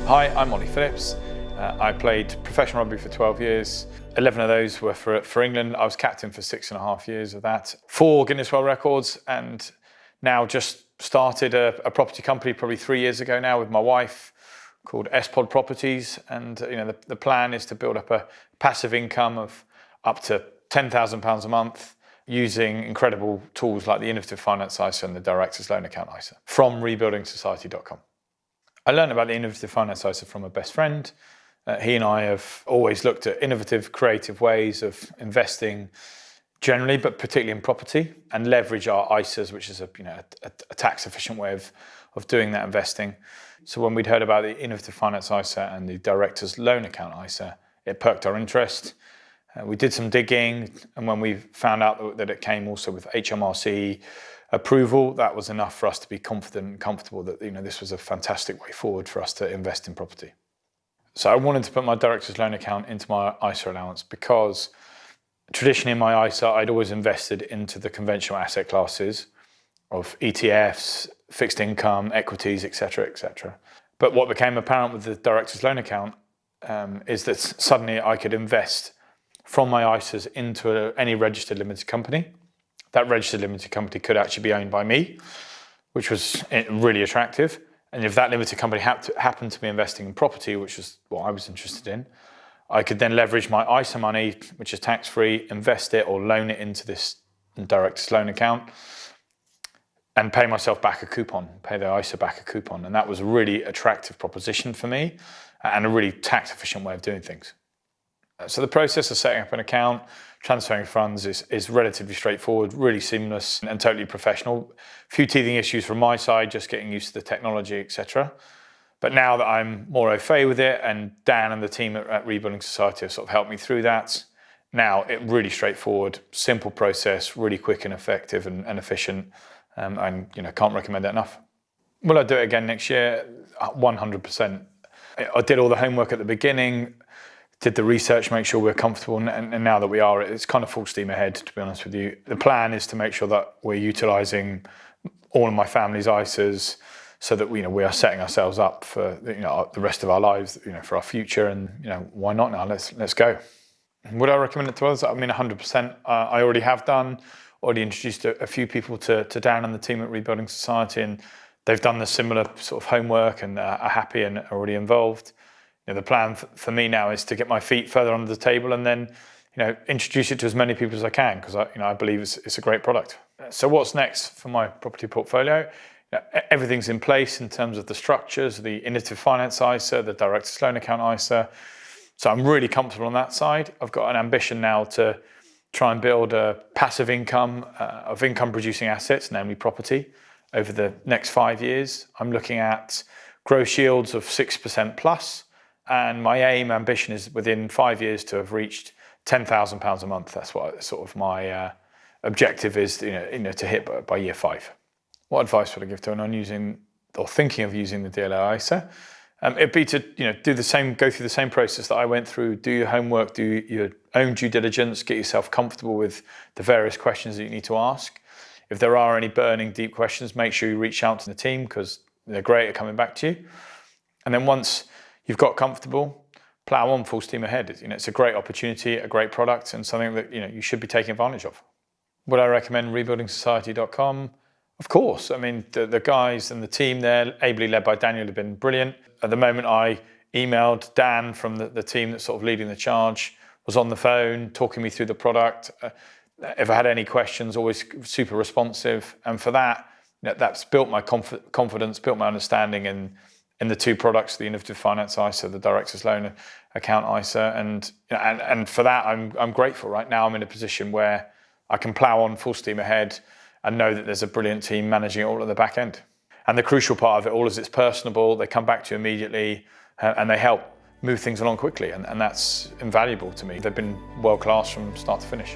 Hi, I'm Ollie Phillips. I played professional rugby for 12 years. 11 of those were for England. I was captain for 6.5 years of that. 4 Guinness World Records, and now just started a property company probably 3 years ago now with my wife called S-Pod Properties. And the plan is to build up a passive income of up to £10,000 a month using incredible tools like the Innovative Finance ISA and the Directors Loan Account ISA from rebuildingsociety.com. I learned about the Innovative Finance ISA from a best friend. He and I have always looked at innovative, creative ways of investing generally, but particularly in property, and leverage our ISAs, which is a tax-efficient way of doing that investing. So when we'd heard about the Innovative Finance ISA and the Directors Loan Account ISA, it perked our interest. We did some digging, and when we found out that it came also with HMRC approval, that was enough for us to be confident and comfortable that this was a fantastic way forward for us to invest in property. So I wanted to put my Director's Loan Account into my ISA allowance because traditionally in my ISA, I'd always invested into the conventional asset classes of ETFs, fixed income, equities, etc., etc. But what became apparent with the Director's Loan Account is that suddenly I could invest from my ISAs into any registered limited company. That registered limited company could actually be owned by me, which was really attractive. And if that limited company happened to be investing in property, which was what I was interested in, I could then leverage my ISA money, which is tax-free, invest it or loan it into this Director's Loan Account and pay myself back a coupon, pay the ISA back a coupon. And that was a really attractive proposition for me and a really tax-efficient way of doing things. So the process of setting up an account, transferring funds is relatively straightforward, really seamless and totally professional. A few teething issues from my side, just getting used to the technology, etc. But now that I'm more au fait with it, and Dan and the team at Rebuilding Society have sort of helped me through that, now it's really straightforward, simple process, really quick and effective and efficient, and can't recommend it enough. Will I do it again next year? 100%. I did all the homework at the beginning, did the research, make sure we're comfortable, and now that we are, it's kind of full steam ahead, to be honest with you. The plan is to make sure that we're utilising all of my family's ISAs so that we are setting ourselves up for the rest of our lives, for our future, and why not now? Let's go. Would I recommend it to others? I mean, 100%. I already have already introduced a few people to Dan and the team at Rebuilding Society, and they've done the similar sort of homework and are happy and are already involved. The plan for me now is to get my feet further under the table and then, introduce it to as many people as I can, because I believe it's a great product. So what's next for my property portfolio? Everything's in place in terms of the structures, the Innovative Finance ISA, the Director's Loan Account ISA. So I'm really comfortable on that side. I've got an ambition now to try and build a passive income of income-producing assets, namely property, over the next 5 years. I'm looking at gross yields of 6% plus. And my ambition is within 5 years to have reached £10,000 a month. That's what sort of my objective is, to hit by year 5. What advice would I give to anyone using or thinking of using the DLA ISA? It'd be to go through the same process that I went through. Do your homework, do your own due diligence, get yourself comfortable with the various questions that you need to ask. If there are any burning deep questions, make sure you reach out to the team, because they're great at coming back to you. And then once you've got comfortable, plow on full steam ahead. It's a great opportunity, a great product, and something that you should be taking advantage of. Would I recommend rebuildingsociety.com? Of course. I mean, the guys and the team there, ably led by Daniel, have been brilliant. At the moment, I emailed Dan from the team that's sort of leading the charge, was on the phone talking me through the product. If I had any questions, always super responsive. And for that, that's built my confidence, built my understanding in the 2 products, the Innovative Finance ISA, the Director's Loan Account ISA, and for that I'm grateful. Right now I'm in a position where I can plow on full steam ahead and know that there's a brilliant team managing it all at the back end. And the crucial part of it all is it's personable. They come back to you immediately, and they help move things along quickly, and that's invaluable to me. They've been world class from start to finish.